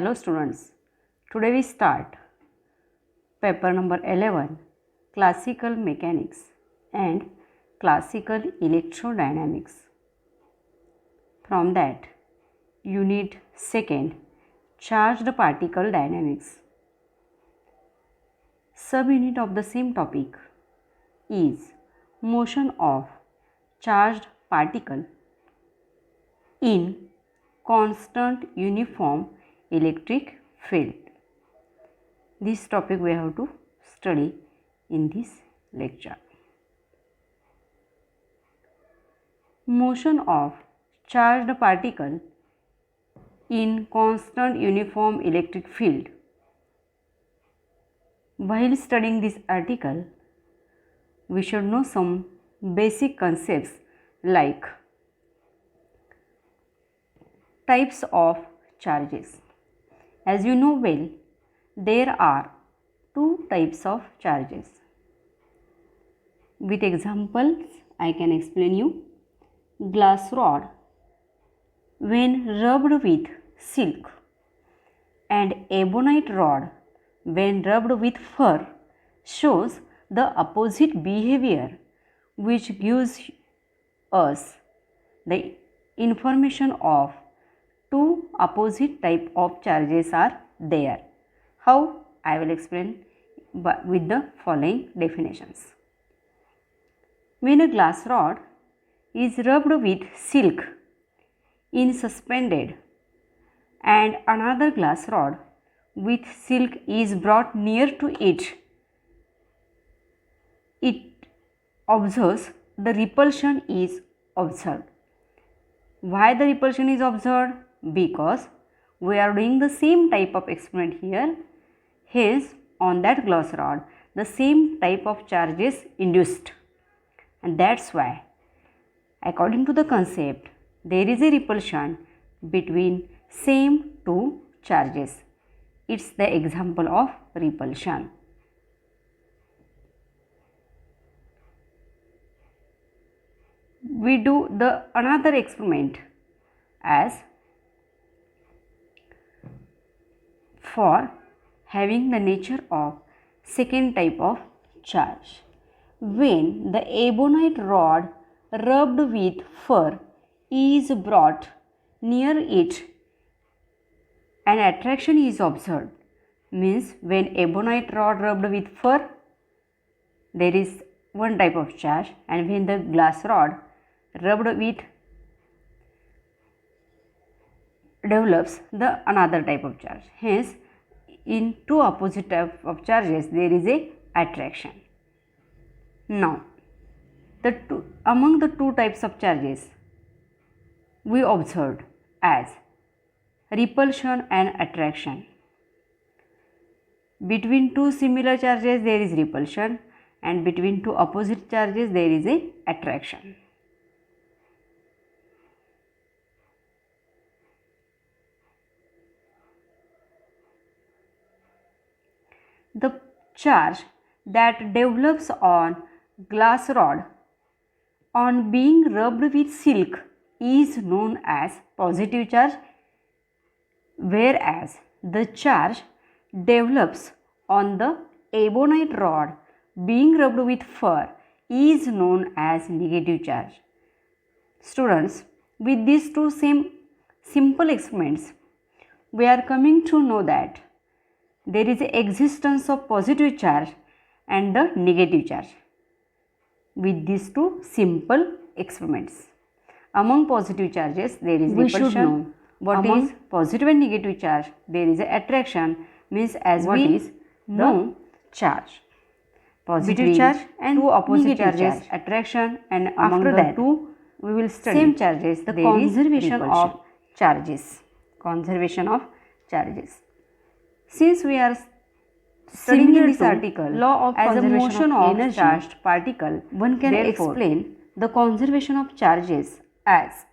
Hello students, today we start paper number 11, Classical Mechanics and Classical Electrodynamics. From that, Unit 2nd, Charged Particle Dynamics. Subunit of the same topic is motion of charged particle in constant uniform electric field. This topic we have to study in this lecture. Motion of charged particle in constant uniform electric field. While studying this article, we should know some basic concepts like types of charges. As you know well, there are two types of charges. With examples, I can explain you. Glass rod, when rubbed with silk, and ebonite rod, when rubbed with fur, shows the opposite behavior, which gives us the information of two opposite type of charges are there. How? I will explain with the following definitions. When a glass rod is rubbed with silk in suspended and another glass rod with silk is brought near to it, it observes the repulsion is observed. Why the repulsion is observed? Because we are doing the same type of experiment here. Hence, on that glass rod, the same type of charge is induced, and that's why, according to the concept, there is a repulsion between same two charges. It's the example of repulsion. We do the another experiment as for having the nature of second type of charge. When the ebonite rod rubbed with fur is brought near it, an attraction is observed. Means when ebonite rod rubbed with fur, there is one type of charge, and when the glass rod rubbed with develops the another type of charge. Hence, in two opposite type of charges there is a attraction. Now, among the two types of charges we observed as repulsion and attraction. Between two similar charges there is repulsion, and between two opposite charges there is a attraction. The charge that develops on glass rod on being rubbed with silk is known as positive charge, whereas the charge develops on the ebonite rod being rubbed with fur is known as negative charge. Students, with these two same simple experiments, we are coming to know that there is a existence of positive charge and the negative charge with these two simple experiments. Among positive charges there is repulsion. We should know what is positive and negative charge. There is a attraction, means as what we is know charge. Positive charge and two opposite charges, attraction, and after that two we will study same charges, the conservation of charges. Conservation of charges. Since we are studying in this article law of as a motion of energy charged particle, one can explain the conservation of charges as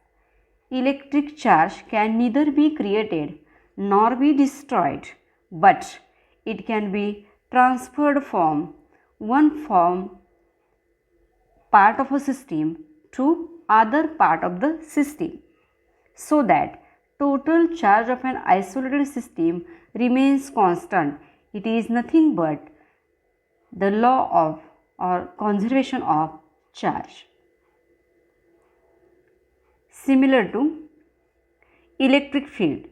electric charge can neither be created nor be destroyed, but it can be transferred from one part of a system to other part of the system, so that total charge of an isolated system remains constant. It is nothing but the law of or conservation of charge. Similar to electric field,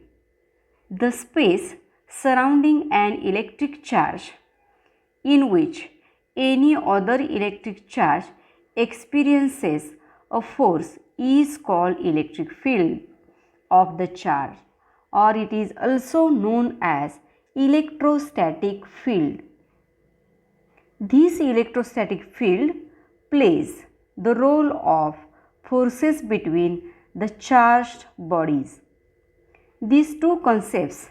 the space surrounding an electric charge in which any other electric charge experiences a force is called electric field of the charge, or it is also known as electrostatic field. This electrostatic field plays the role of forces between the charged bodies. These two concepts,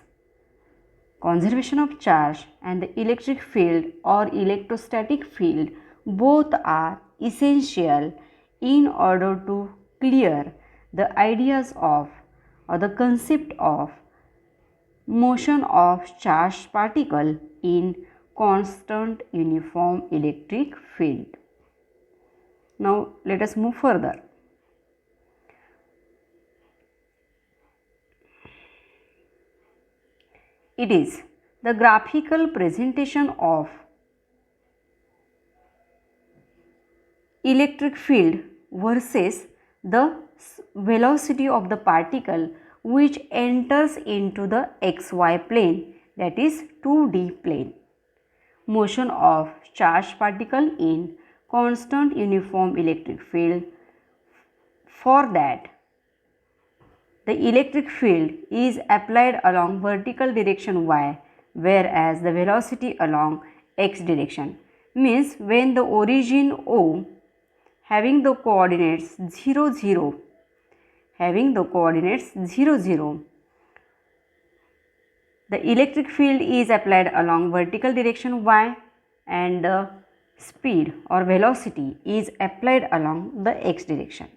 conservation of charge and the electric field or electrostatic field, both are essential in order to clear the ideas of or the concept of motion of charged particle in constant uniform electric field. Now let us move further. It is the graphical presentation of electric field versus the velocity of the particle which enters into the xy plane, that is 2D plane. Motion of charged particle in constant uniform electric field. For that, the electric field is applied along vertical direction y, whereas the velocity along x direction. Means when the origin O having the coordinates 0, 0, the electric field is applied along vertical direction y and the speed or velocity is applied along the x direction.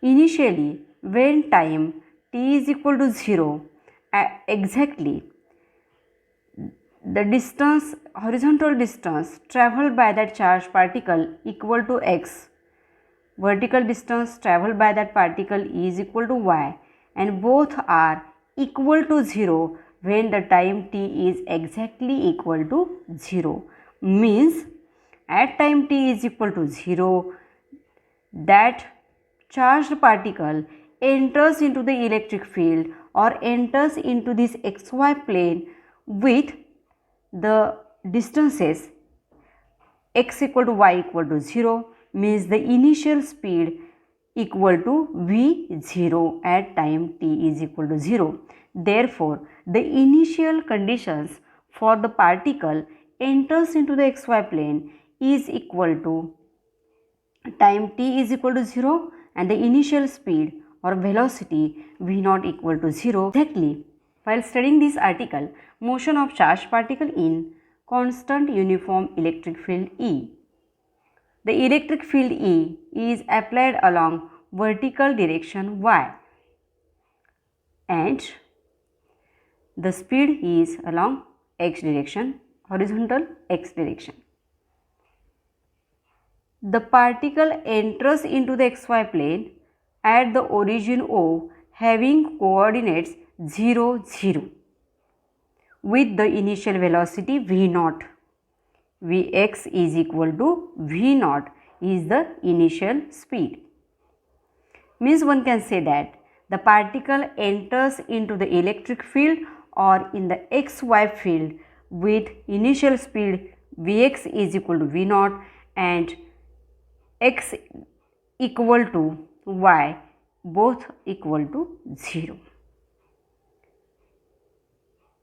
Initially, when time t is equal to 0, exactly the distance, horizontal distance travelled by that charged particle equal to x, vertical distance travelled by that particle is equal to y, and both are equal to 0 when the time t is exactly equal to 0. Means at time t is equal to 0, that charged particle enters into the electric field or enters into this xy plane with the distances x equal to y equal to 0, means the initial speed equal to v0 at time t is equal to 0. Therefore, the initial conditions for the particle enters into the xy plane is equal to time t is equal to 0 and the initial speed or velocity v0 equal to 0. Exactly, while studying this article, motion of charged particle in constant uniform electric field E. The electric field E is applied along vertical direction y and the speed is along x direction, horizontal x direction. The particle enters into the xy plane at the origin O having coordinates 0, 0 with the initial velocity v0. Vx is equal to v0 is the initial speed. Means one can say that the particle enters into the electric field or in the xy field with initial speed Vx is equal to v0 and x equal to y, both equal to 0.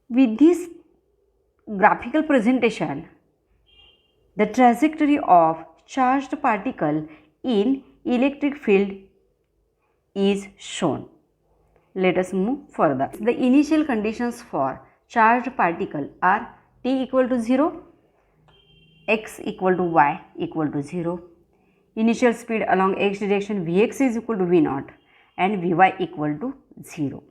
With this graphical presentation, the trajectory of charged particle in electric field is shown. Let us move further. The initial conditions for charged particle are t equal to 0, x equal to y equal to 0, initial speed along x direction Vx is equal to v0 and Vy equal to 0.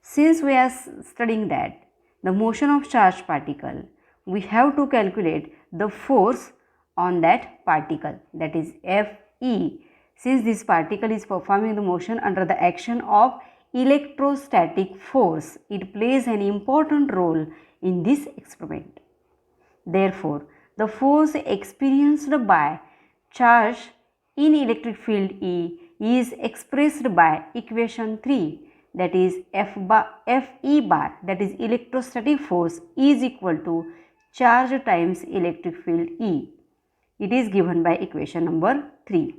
Since we are studying that the motion of charged particle, we have to calculate the force on that particle, that is Fe. Since this particle is performing the motion under the action of electrostatic force, it plays an important role in this experiment. Therefore, the force experienced by charge in electric field E is expressed by equation 3, that is Fe bar, that is electrostatic force, is equal to charge times electric field E. It is given by equation number 3.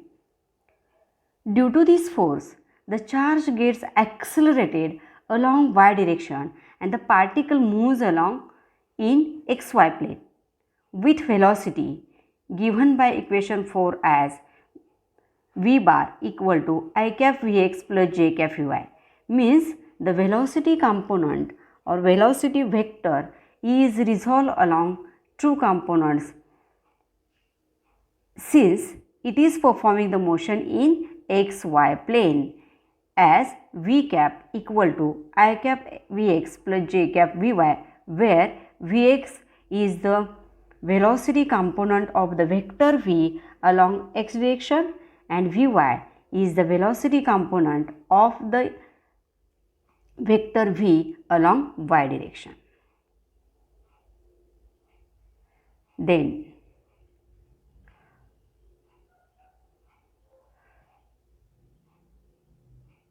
Due to this force, the charge gets accelerated along y direction and the particle moves along in xy plane with velocity given by equation 4 as v bar equal to I cap Vx plus j cap Vy, means the velocity component or velocity vector is resolved along two components since it is performing the motion in xy plane, as v cap equal to I cap Vx plus j cap Vy, where Vx is the velocity component of the vector v along x direction and Vy is the velocity component of the vector v along y direction. Then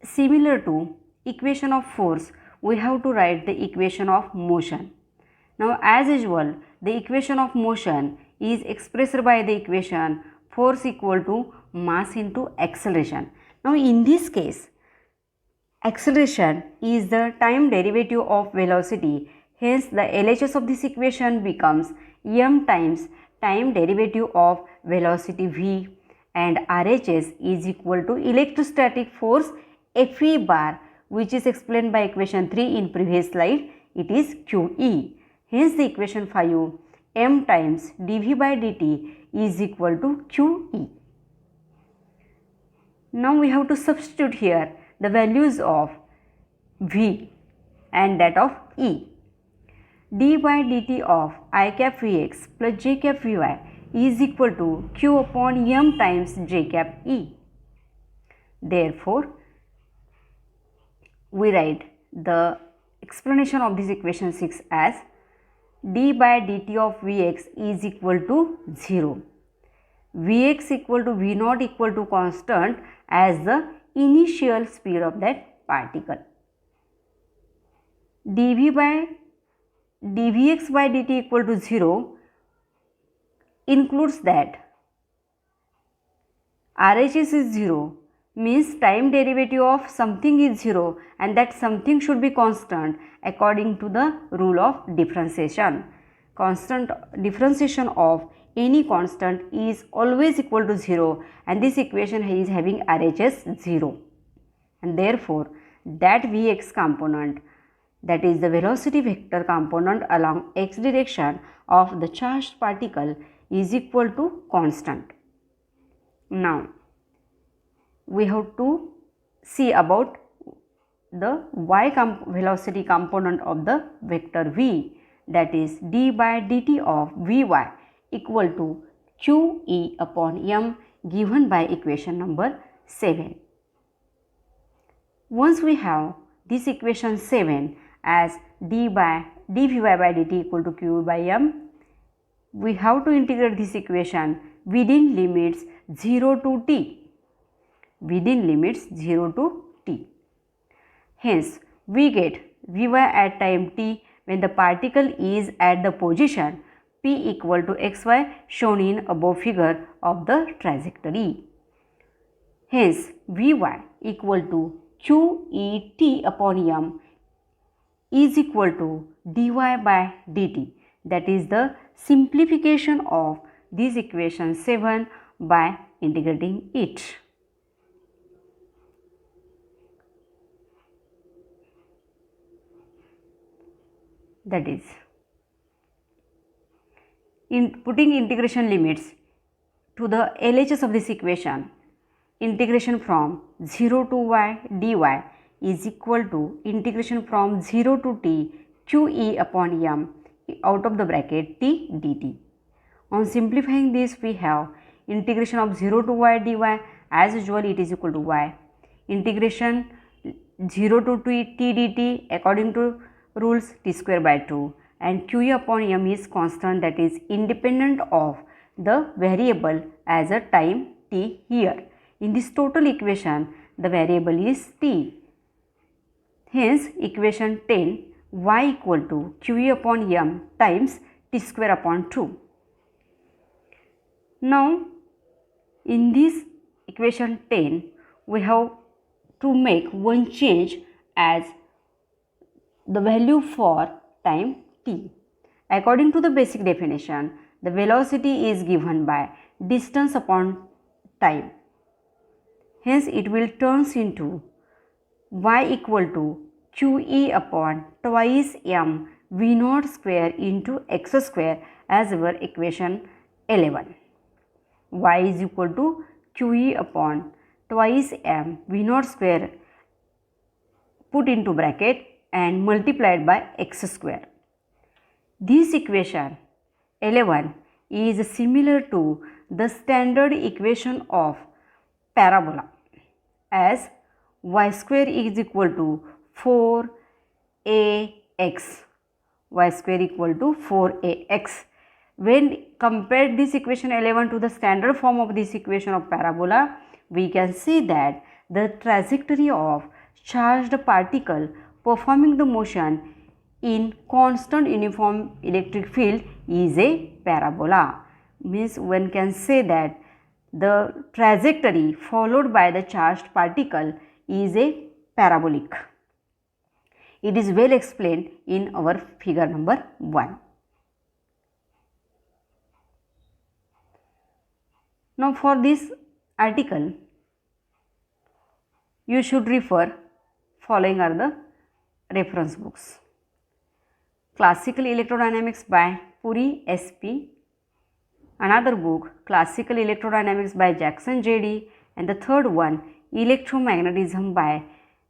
similar to equation of force, we have to write the equation of motion. Now as usual, the equation of motion is expressed by the equation force equal to mass into acceleration. Now in this case, acceleration is the time derivative of velocity, hence the LHS of this equation becomes m times time derivative of velocity v, and RHS is equal to electrostatic force Fe bar, which is explained by equation 3 in previous slide. It is QE. Hence the equation 5, m times dv by dt is equal to QE. Now we have to substitute here the values of v and that of E. d by dt of I cap Vx plus j cap Vy is equal to q upon m times j cap E. Therefore, we write the explanation of this equation 6 as d by dt of Vx is equal to 0. Vx equal to V naught equal to constant as the initial speed of that particle. dvx by dt equal to 0 includes that RHS is 0, means time derivative of something is 0 and that something should be constant according to the rule of differentiation. Constant differentiation of any constant is always equal to 0 and this equation is having RHS 0, and therefore that Vx component, that is the velocity vector component along x direction of the charged particle, is equal to constant. Now we have to see about the y velocity component of the vector v, that is d by dt of Vy equal to QE upon m, given by equation number 7. Once we have this equation 7 as dvy by dt equal to q by m, we have to integrate this equation within limits 0 to t. Within limits 0 to t. Hence, we get Vy at time t when the particle is at the position p equal to xy shown in above figure of the trajectory. Hence, Vy equal to QET upon m is equal to dy by dt. That is the simplification of this equation 7 by integrating it. That is, in putting integration limits to the LHS of this equation, integration from 0 to y dy is equal to integration from 0 to t QE upon m out of the bracket t dt. On simplifying this, we have integration of 0 to y dy As usual, it is equal to y. Integration 0 to t dt according to rules t square by 2, and q upon m is constant, that is independent of the variable as a time t here. In this total equation, the variable is t. Hence, equation 10, y equal to q upon m times t square upon 2. Now, in this equation 10, we have to make one change as the value for time t. According to the basic definition, the velocity is given by distance upon time. Hence, it will turns into y equal to qe upon twice m v naught square into x square as our equation 11. Y is equal to qe upon twice m v naught square put into bracket and multiplied by x square. This equation 11 is similar to the standard equation of parabola, as y square is equal to 4ax, y square equal to 4ax. When compare this equation 11 to the standard form of this equation of parabola, we can see that the trajectory of charged particle performing the motion in constant uniform electric field is a parabola. Means one can say that the trajectory followed by the charged particle is a parabolic. It is well explained in our figure number 1. Now, for this article, you should refer following are the reference books: Classical Electrodynamics by Puri S.P., another book Classical Electrodynamics by Jackson J.D., and the third one Electromagnetism by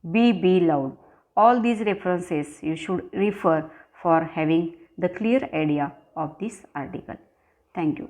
B.B. Loud. All these references you should refer for having the clear idea of this article. Thank you.